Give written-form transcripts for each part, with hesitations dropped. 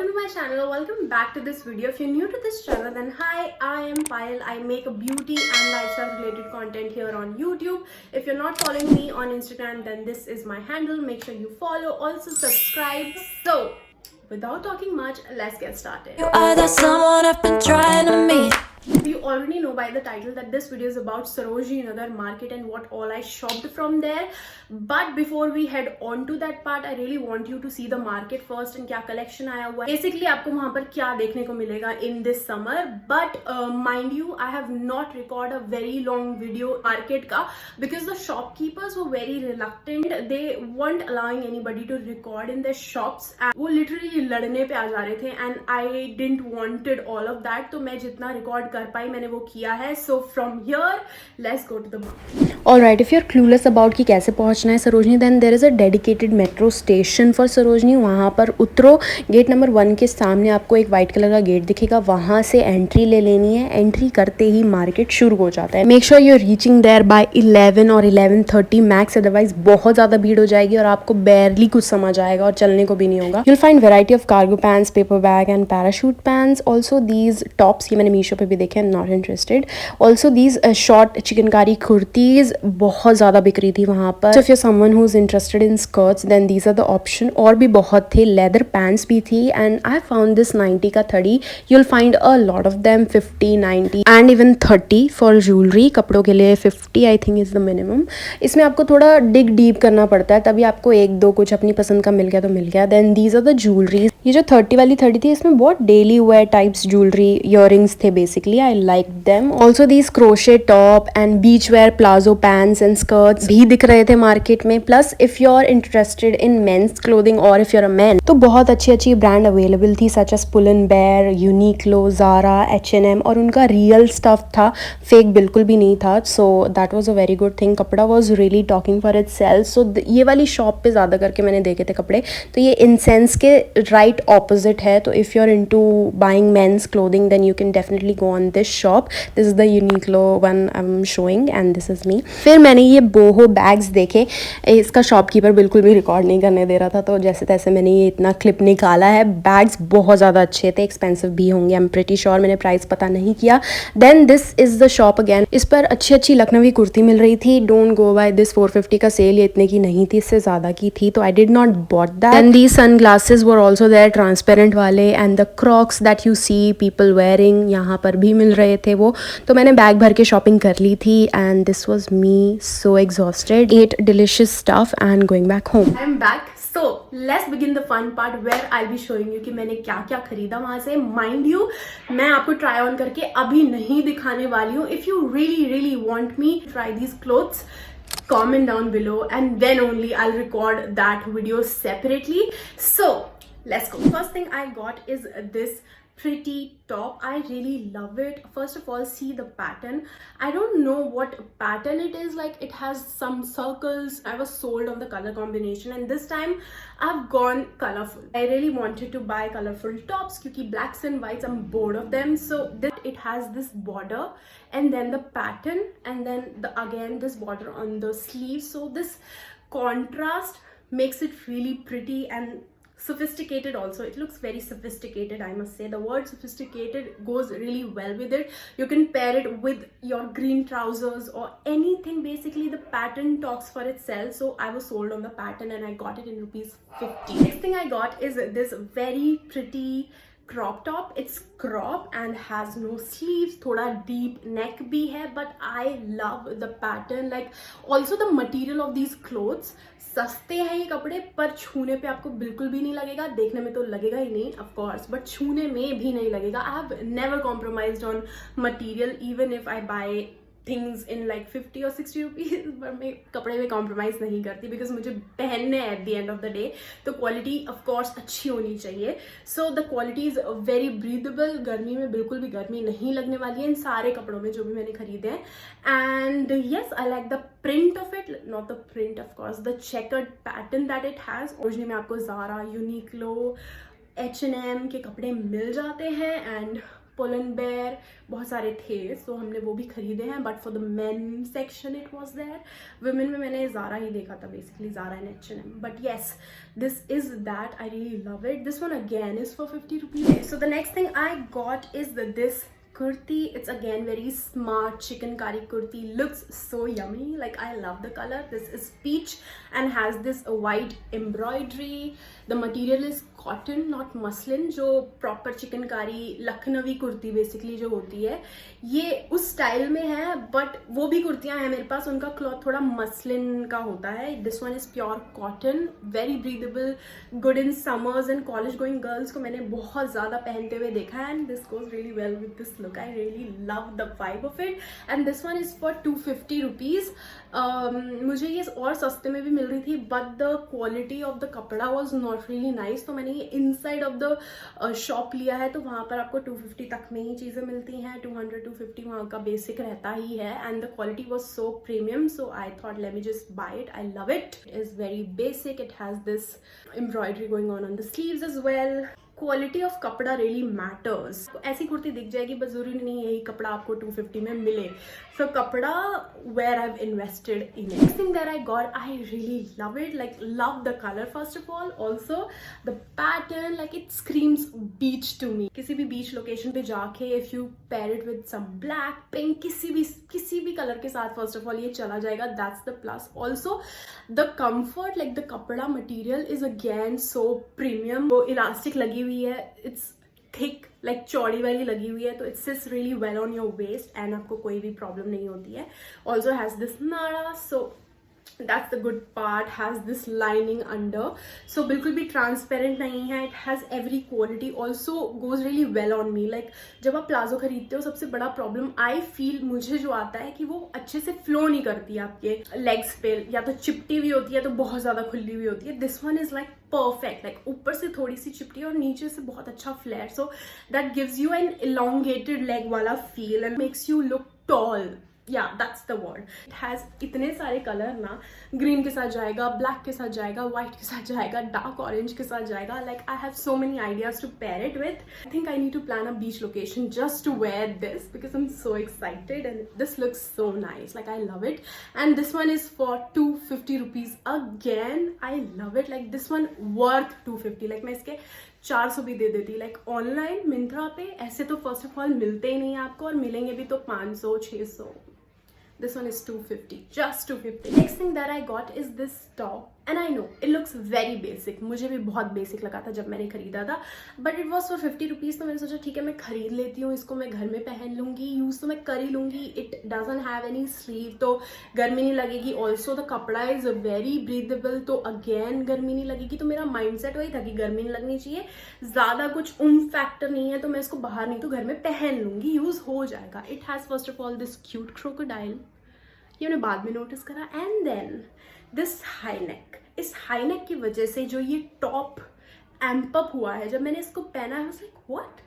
welcome to my channel. Welcome back to this video. If you're new to this channel, then hi, I am Payal. I make beauty and lifestyle related content here on YouTube. If you're not following me on Instagram, then this is my handle. Make sure you follow, also subscribe. So without talking much, let's get started. You are the someone I've been trying to meet. You already know by the title that this video is about Sarojini Nagar market and what all I shopped from there. But before we head on to that part, I really want you to see the market first and क्या collection आया हुआ है. Basically आपको वहाँ पर क्या देखने को मिलेगा in this summer. But mind you, I have not recorded a very long video market का because the shopkeepers were very reluctant. They weren't allowing anybody to record in their shops. And वो literally लड़ने पे आ जा रहे थे and I didn't wanted all of that. तो मैं जितना record कर पाई मैंने वो किया है. So from here, let's go to the market. Alright, if you're clueless about कि कैसे पहुंचना है Sarojini, then there is a dedicated metro station for Sarojini. वहाँ पर उतरो, गेट नंबर 1 के सामने आपको एक वाइट कलर का गेट दिखेगा, वहाँ से एंट्री ले लेनी है. एंट्री करते ही मार्केट शुरू हो जाता है. Make sure you are reaching there by 11 और 11:30 मैक्स, अदरवाइज बहुत ज़्यादा भीड़ हो जाएगी और आपको बैरली कुछ समझ आएगा और चलने को भी नहीं होगा. You'll find variety of cargo pants, paper bag and parachute pants. Also these tops, ये मैंने मीशो पे भी देखे, I am not interested. Also these short chikankari kurtis बहुत ज़्यादा बिक रही थी वहाँ पर. If you someone who is interested in skirts, then these are the option. और भी बहुत थे, लेदर पैंट्स भी थी एंड आई फाउंड दिस 90 का 30. You'll find a lot of them 50, 90 and even 30 for jewellery. कपड़ों के लिए 50 I think is the minimum. इसमें आपको थोड़ा डिग डीप करना पड़ता है, तभी आपको एक दो कुछ अपनी पसंद का मिल गया तो मिल गया. Then these are the jewellery. ये जो 30 वाली 30 थी, इसमें बहुत daily wear types jewellery earrings थे. Basically I like them. Also these crochet top and beach wear palazzo pants and skirts भी दिख रहे थे मार्केट में. Plus if you are interested in men's clothing और if you are a man, तो बहुत अच्छी अच्छी ब्रांड अवेलेबल थी, such as Pull and bear, Uniqlo, Zara, H&M. और उनका रियल स्टफ था, फेक बिल्कुल भी नहीं था. So that was a very good thing. कपड़ा was really talking for itself. So ये वाली शॉप पे ज़्यादा करके मैंने देखे थे कपड़े. तो ये इंसेंस के राइट ऑपोजिट है. तो if you are into buying men's clothing, then you can definitely go on this shop. This is the Uniqlo one I am showing and this is me. फिर मैंने ये बोहो बैग्स देखे. इसका shopkeeper बिल्कुल भी record नहीं करने दे रहा था, तो जैसे तैसे मैंने ये इतना क्लिप निकाला है. बैग्स बहुत ज़्यादा अच्छे थे, एक्सपेंसिव भी होंगे, आई एम प्रीटी श्योर. मैंने प्राइस पता नहीं किया. Then this is the shop again. इस पर अच्छी अच्छी लखनवी कुर्ती मिल रही थी. Don't go by this. 450 का सेल, ये इतने की नहीं थी, इससे ज़्यादा की थी, तो I did not bought that. And the sunglasses were also there, transparent वाले. And the Crocs that you see people wearing, यहाँ पर भी मिल रहे थे वो. तो मैंने बैग भर के शॉपिंग कर ली थी and this was me so exhausted. Ate delicious stuff and going back home. I'm back. So let's begin the fun part where I'll be showing you कि मैंने क्या क्या खरीदा वहां से. Mind you, मैं आपको try on करके अभी नहीं दिखाने वाली हूँ. If you really want me to try these clothes, comment down below and then only I'll record that video separately. So let's go. First thing I got is this pretty top. I really love it. First of all, see the pattern. I don't know what pattern it is, like it has some circles. I was sold on the color combination and this time I've gone colorful. I really wanted to buy colorful tops because blacks and whites, I'm bored of them. So it has this border and then the pattern and then again this border on the sleeve. So this contrast makes it really pretty and sophisticated also. It looks very sophisticated, I must say. The word sophisticated goes really well with it. You can pair it with your green trousers or anything. Basically the pattern talks for itself. So I was sold on the pattern and I got it in ₹50. Next thing I got is this very pretty crop top. It's crop and has no sleeves, thoda deep neck bhi hai, but I love the pattern. Like also the material of these clothes, सस्ते हैं ये कपड़े, पर छूने पे आपको बिल्कुल भी नहीं लगेगा. देखने में तो लगेगा ही नहीं ऑफ कोर्स, बट छूने में भी नहीं लगेगा. I have never compromised on material even if I buy things in like 50 और 60 रुपीज़. पर मैं कपड़े में कॉम्प्रोमाइज़ नहीं करती बिकॉज मुझे पहनने हैं at the end of the day. तो क्वालिटी ऑफ कोर्स अच्छी होनी चाहिए. So the quality is very breathable. गर्मी में बिल्कुल भी गर्मी नहीं लगने वाली है इन सारे कपड़ों में जो भी मैंने खरीदे हैं. And yes, I like the print of it, not the print of course, the checkered pattern that it has. Originally में आपको ज़ारा, यूनिक्लो, H&M के कपड़े मिल जाते हैं एंड पुल एंड बेयर, बहुत सारे थे, सो हमने वो भी खरीदे हैं. But for the men section it was there. Women में मैंने ज़ारा ही देखा था basically, Zara and H&M. But yes, this is that. I really love it. This one again is for 50 rupees. So the next thing I got is this kurti. It's again very smart chikankari kurti. Looks so yummy. Like, I love the color. This is peach and has this white embroidery. The material is cotton, not muslin. जो proper chikankari Lucknowi kurti basically जो होती है, ये उस style में है. But वो भी कुर्तियां हैं मेरे पास, उनका क्लॉथ थोड़ा मसलिन का होता है. This one is pure cotton, very breathable, good in summers and college going girls को मैंने बहुत ज्यादा पहनते हुए देखा है. And this goes really well with this look. I really love the vibe of it. And this one is for 250 rupees. मुझे ये और सस्ते में भी मिल रही थी, but the quality of the कपड़ा वॉज नॉट रियली नाइस. तो मैंने ये इनसाइड ऑफ द शॉप लिया है, तो वहाँ पर आपको 250 तक में ही चीज़ें मिलती हैं. 200-250 वहाँ का बेसिक रहता ही है. And the quality was so premium, so I thought let me just buy it. I love it. It is very basic. It has this embroidery going on the sleeves as well. Quality of kapda really matters. ऐसी कुर्ती दिख जाएगी, बस जरूरी नहीं यही कपड़ा आपको 250 में मिले. So kapda where I have invested in it. Next thing that I got, I really love it. Like, love the colour first of all. Also the pattern, like it screams beach to me. किसी भी beach location पे जाके if you pair it with some black, pink, किसी भी colour के साथ first of all ये चला जाएगा. That's the plus. Also the comfort, like the कपड़ा material is again so premium. वो इलास्टिक लगी हुई है, इट्स थिक, लाइक चौड़ी वाली लगी हुई है, तो it's sits really well on your waist and आपको कोई भी प्रॉब्लम नहीं होती है. ऑल्सो हैज दिस नाड़ा, सो that's the good part. Has this lining under, so बिल्कुल भी transparent नहीं है. It has every quality. Also goes really well on me. Like, जब आप प्लाजो खरीदते हो, सबसे बड़ा प्रॉब्लम I feel मुझे जो आता है कि वो अच्छे से फ्लो नहीं करती है आपके लेग्स पे, या तो चिपटी हुई होती है तो बहुत ज्यादा खुली हुई होती है. This one is like perfect. Like, ऊपर से थोड़ी सी चिपटी है और नीचे से बहुत अच्छा flare. So that gives you an elongated leg वाला feel and makes you look tall. या that's the word. It has इतने सारे कलर ना, ग्रीन के साथ जाएगा, ब्लैक के साथ जाएगा, व्हाइट के साथ जाएगा, डार्क ऑरेंज के साथ जाएगा. Like, I have so many ideas to pair it with. I think I need to plan a beach location just to wear this because I am so excited and this looks so nice. Like, I love it. And this one is for 250 rupees again. I love it. Like, this one worth 250. Like, मैं इसके 400 भी दे देती. Like, online Myntra पे ऐसे तो first of all मिलते ही नहीं आपको, और मिलेंगे भी तो 500-600. This one is 250, just 250. Next thing that I got is this top, and I know it looks very basic. मुझे भी बहुत बेसिक लगा था जब मैंने खरीदा था, but it was for 50 rupees. तो मैंने सोचा ठीक है मैं खरीद लेती हूँ इसको, मैं घर में पहन लूँगी, यूज़ तो मैं कर ही लूँगी. It doesn't have any sleeve, तो गर्मी नहीं लगेगी. Also the कपड़ा is very breathable, तो again गर्मी नहीं लगेगी. तो मेरा mindset वही था कि गर्मी नहीं लगनी चाहिए, ज़्यादा कुछ फैक्टर नहीं है, तो मैं इसको बाहर नहीं तो घर में पहन लूँगी, यूज़ हो जाएगा. It has first of all this cute crocodile, ये मैंने बाद में नोटिस करा. And then this high neck. इस हाई नेक की वजह से जो ये टॉप एम्प अप हुआ है, जब मैंने इसको पहना है, लाइक व्हाट,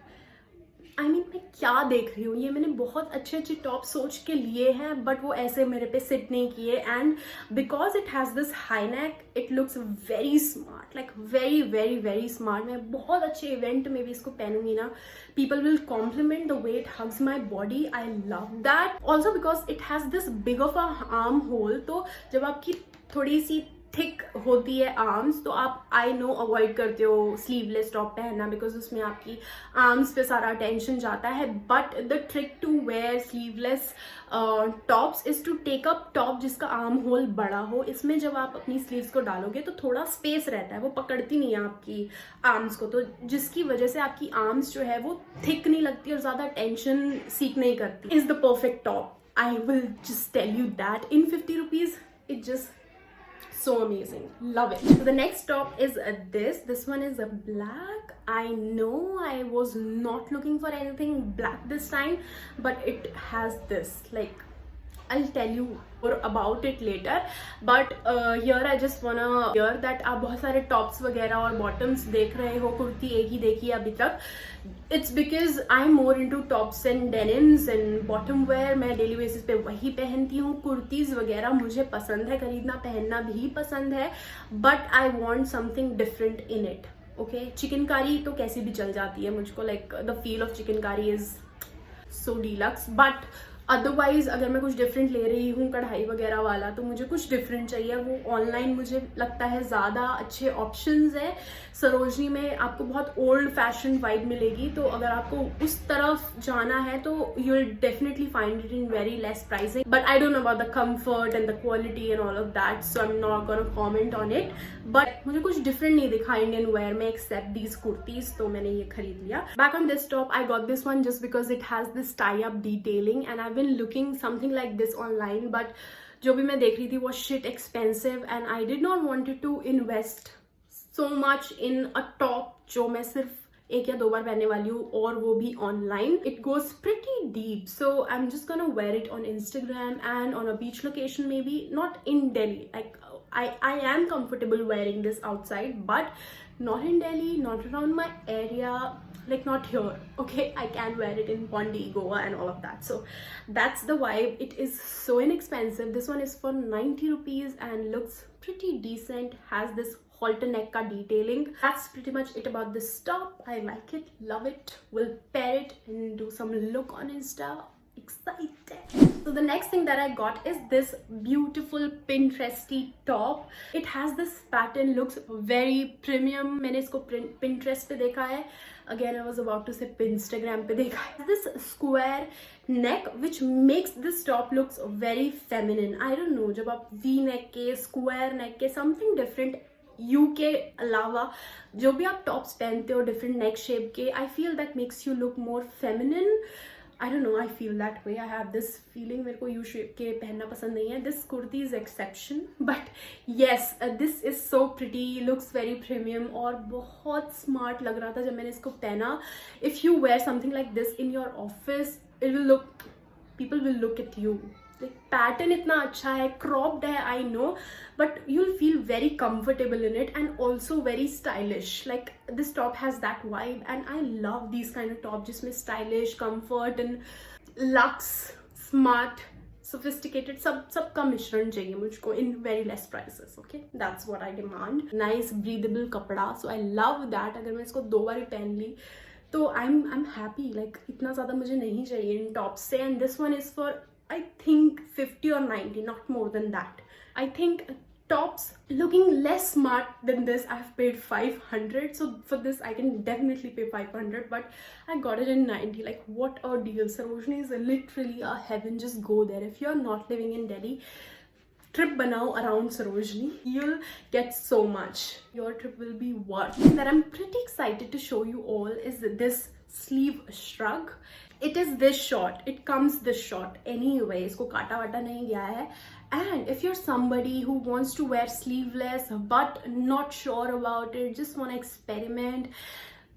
आई मीन मैं क्या देख रही हूँ. ये मैंने बहुत अच्छे अच्छे टॉप सोच के लिए हैं, बट वो ऐसे मेरे पे सिट नहीं किए. And because it has this high neck, it looks very smart. Like, very very very smart. मैं बहुत अच्छे इवेंट में भी इसको पहनूंगी ना, people will compliment the way it hugs my body. I love that. Also because it has this big of a arm hole, तो जब आपकी थोड़ी सी थिक होती है आर्म्स, तो आप आई नो अवॉइड करते हो स्लीवलेस टॉप पहनना बिकॉज उसमें आपकी आर्म्स पे सारा अटेंशन जाता है. But the trick to wear sleeveless tops is to take up top जिसका आर्म होल बड़ा हो. इसमें जब आप अपनी स्लीव्स को डालोगे तो थोड़ा स्पेस रहता है, वो पकड़ती नहीं है आपकी आर्म्स को, तो जिसकी वजह से आपकी आर्म्स जो है वो थिक नहीं लगती और ज्यादा टेंशन सीक नहीं करती. Is the perfect top. I will just tell you that in 50 rupees. It just so amazing. Love it. So the next top is this one is a black. I know I was not looking for anything black this time, but it has this, like, I'll tell you more about it later, but here I just wanna hear that आप बहुत सारे tops वगैरह और bottoms देख रहे हो, कुर्ती एक ही देखी अभी तक. It's because I'm more into tops and denims and bottom wear. मैं daily basis पे वही पहनती हूँ. कुर्तीज वगैरह मुझे पसंद है खरीदना, पहनना भी पसंद है, but I want something different in it. Okay chikankari तो कैसी भी चल जाती है मुझको, like the feel of chikankari is so deluxe, but otherwise अगर मैं कुछ डिफरेंट ले रही हूँ कढ़ाई वगैरह वाला तो मुझे कुछ डिफरेंट चाहिए। वो ऑनलाइन मुझे लगता है ज़्यादा अच्छे ऑप्शंस है। सरोजनी में आपको बहुत ओल्ड फैशन वाइब मिलेगी, तो अगर आपको उस तरफ जाना है तो you will definitely find it in very less pricing, but I don't know about the comfort and the quality and all of that, so I am not gonna comment on it. But मुझे कुछ different नहीं दिखा Indian wear में accept these kurtis, तो मैंने ये खरीद लिया। Back on this top I got this one just because it has this tie up detailing and I been looking something like this online, but जो भी मैं देख रही थी was shit expensive and I did not wanted to invest so much in a top जो मैं सिर्फ एक या दो बार पहनने वाली हूँ, और वो भी online. It goes pretty deep, so I'm just gonna wear it on Instagram and on a beach location, maybe not in Delhi. Like I am comfortable wearing this outside, but not in Delhi, not around my area, like not here. Okay, I can wear it in Pondi, Goa and all of that, so that's the vibe. It is so inexpensive. This one is for 90 rupees and looks pretty decent, has this halter neck ka detailing. That's pretty much it about this top. I like it, love it, will pair it and do some look on Insta. Excited. So the next thing that I got is this beautiful Pinteresty top. It has this pattern, looks very premium. मैंने इसको Pinterest पे देखा है. Again, I was about to say Instagram पे देखा है. This square neck which makes this top looks very feminine. I don't know, जब आप V neck के, square neck के, something different यू के अलावा जो भी आप टॉप्स पहनते हो डिफरेंट नेक शेप के, I feel that makes you look more feminine. I don't know, I feel that way. I have this feeling. मेरे को यू शेप के पहनना पसंद नहीं है. This kurti is exception, but yes, this is so pretty, looks very premium और बहुत smart लग रहा था जब मैंने इसको पहना. If you wear something like this in your office, it will look, people will look at you. Like pattern इतना अच्छा है, cropped है, I know, but you'll feel very comfortable in it and also very stylish. Like this top has that vibe and I love these kind of top जिसमें stylish, comfort and luxe, smart, sophisticated, सब का मिश्रण चाहिए मुझको in very less prices. Okay, that's what I demand. Nice breathable कपड़ा, so I love that. अगर मैं इसको दो बार ही पहन ली तो I'm happy. Like इतना ज़्यादा मुझे नहीं चाहिए इन टॉप से. And this one is for I think 50 or 90, not more than that. I think tops looking less smart than this, I've paid 500, so for this I can definitely pay 500, but I got it in 90. Like what a deal. Sarojini is literally a heaven. Just go there. If you're not living in Delhi, trip banao around Sarojini, you'll get so much. Your trip will be worth it. That I'm pretty excited to show you all is this sleeve shrug. It is this short, it comes this short anyway, इसको काटा वाटा नहीं गया है. And if you're somebody who wants to wear sleeveless but not sure about it, just want to experiment,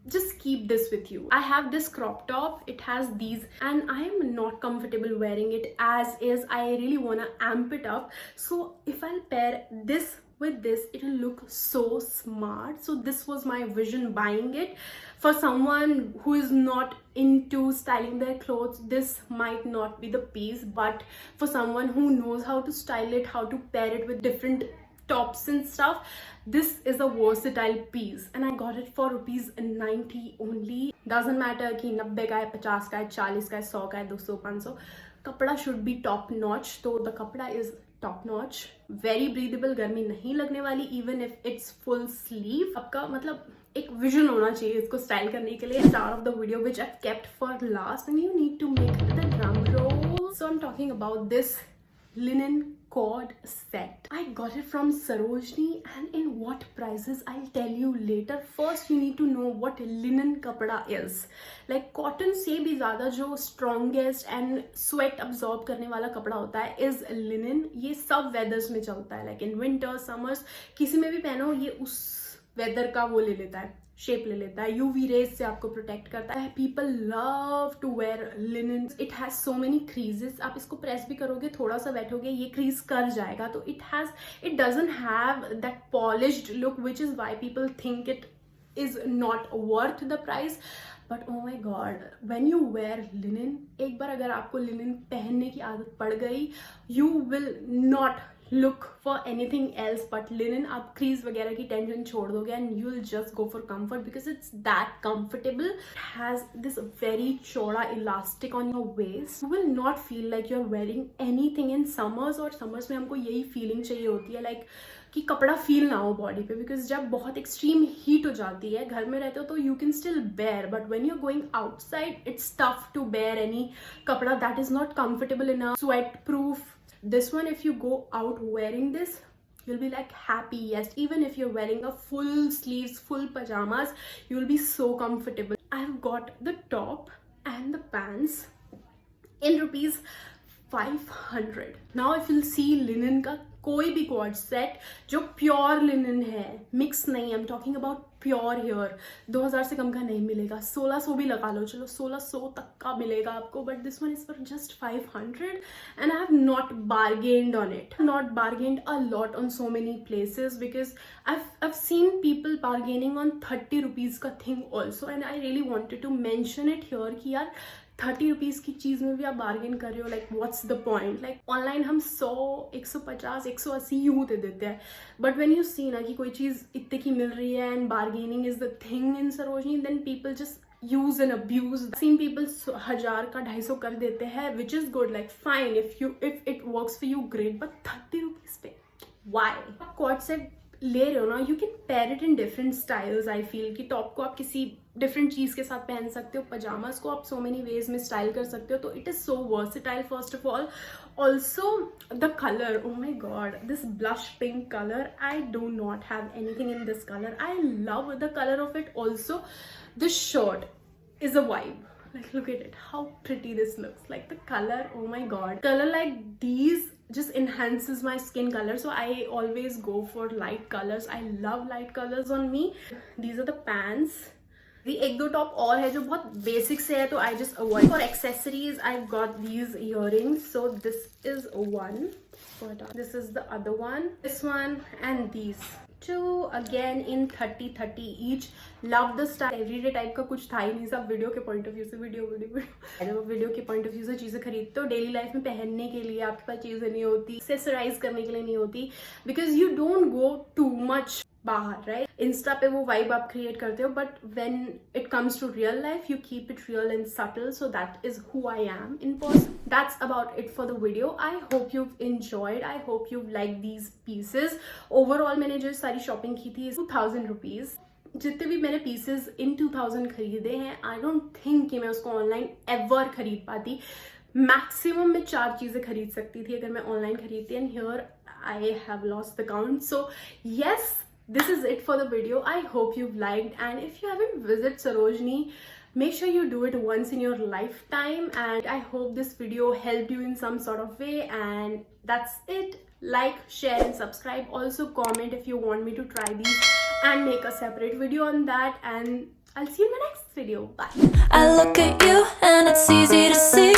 just keep this with you. I have this crop top, it has these and I am not comfortable wearing it as is. I really want to amp it up, so if I'll pair this with this, it will look so smart. So this was my vision buying it. For someone who is not into styling their clothes, this might not be the piece, but for someone who knows how to style it, how to pair it with different tops and stuff, this is a versatile piece. And I got it for rupees 90 only. Doesn't matter कि 90 का है, 50 का है, 40 का है, 100 का है, 200, 500. कपड़ा should be top notch, तो the कपड़ा is top notch, very breathable, गर्मी नहीं लगने वाली, even if it's full sleeve. आपका मतलब एक विजन होना चाहिए इसको स्टाइल करने के लिए. Start of the video which I've kept for last, and you need to make the drum roll. So I'm talking about this linen cord set. I got it from Sarojini, and in what prices I'll tell you later. First you need to know what linen kapda is. Like cotton से भी ज़्यादा जो strongest and sweat absorb करने वाला कपड़ा होता है is linen. ये सब weathers में चलता है, like in winter, summers, किसी में भी पहनो ये उस weather का वो ले लेता है, शेप ले लेता है, यूवी रेज से आपको प्रोटेक्ट करता है. People love to wear linen. It has so many creases. आप इसको प्रेस भी करोगे, थोड़ा सा बैठोगे, ये क्रीज कर जाएगा. तो it doesn't have that polished look which is why people think it is not worth the price. But oh my god, when you wear linen, एक बार अगर आपको लिनन पहनने की आदत पड़ गई, you will not look for anything else but linen. आप crease वगैरह की टेंशन छोड़ दोगे and you'll just go for comfort because it's that comfortable. It has this very चौड़ा elastic on your waist. You will not feel like you're wearing anything in summers, और summers में हमको यही feeling चाहिए होती है like कि कपड़ा फील ना हो बॉडी पे, बिकॉज जब बहुत एक्सट्रीम हीट हो जाती है, घर में रहते हो तो you can still bear, but when you are going outside it's tough to bear any कपड़ा that is not comfortable in a sweat proof. This one, if you go out wearing this, you'll be like happy. Yes, even if you're wearing a full sleeves, full pajamas, you'll be so comfortable. I've got the top and the pants in rupees 500. Now if you'll see linen का कोई भी cord set जो pure linen है, mix नहीं, I am talking about pure hair, 2000 से कम का नहीं मिलेगा. 1600 भी लगा लो, चलो 1600 तक का मिलेगा आपको, but this one is for just 500 and I have not bargained on it. Not bargained a lot on so many places because I've seen people bargaining on 30 rupees का thing also, and I really wanted to mention it here कि यार 30 rupees की चीज़ में भी आप bargain कर रहे हो, like what's the point. Like online हम 100, 150, 180 यूँ दे देते हैं, बट व्हेन यू सी ना कि कोई चीज़ इतने की मिल रही है and bargaining is the thing in Sarojini, then people just use and abuse. Seen people 1000 का 250 कर देते हैं, which is good, like fine if it works for you great, but 30 rupees पे वाई. कॉर्ड सेट ले रहे हो ना, you can pair it in different styles. I feel कि टॉप को आप किसी डिफरेंट चीज़ के साथ पहन सकते हो, पजामाज को आप सो मेनी वेज में स्टाइल कर सकते हो, तो it is so versatile. First of all also the colour, oh my God, this blush pink colour, I do not have anything in this colour. I love the colour of it. Also this shirt is a vibe. Like look at it, how pretty this looks. Like the color, oh my god, color like these just enhances my skin color, so I always go for light colors. I love light colors on me. These are the pants. The एक दो top और है जो बहुत basic से है, तो I just avoid. For accessories I've got these earrings, so this is one, this is the other one, this one, and these two again in 30 each. Love the style. Everyday type का कुछ था ही नहीं, सब video के point of view से, video के point of view से चीज़ें खरीदते हो. डेली लाइफ में पहनने के लिए आपके पास चीज़ें नहीं होती, एक्सेसराइज करने के लिए नहीं होती, because you don't go too much बाहर, राइट. इंस्टा पे वो वाइब आप क्रिएट करते हो, but when it comes to real life you keep it real and subtle, so that is who I am in person. That's about it for the video. I hope you've enjoyed. I hope you've liked these pieces. Overall मैंने जो सारी shopping की थी 2000 rupees. जितने भी मैंने pieces in 2000 खरीदे हैं, आई डोंट थिंक कि मैं उसको ऑनलाइन एवर खरीद पाती. मैक्सिमम मैं 4 चीज़ें खरीद सकती थी अगर मैं ऑनलाइन खरीदती, and here I have lost the count. So yes, this is it for the video. I hope you've liked, and if you haven't visited Sarojini, make sure you do it once in your lifetime, and I hope this video helped you in some sort of way. And that's it. Like, share and subscribe. Also comment if you want me to try these and make a separate video on that, and I'll see you in my next video. Bye. I look at you and it's easy to see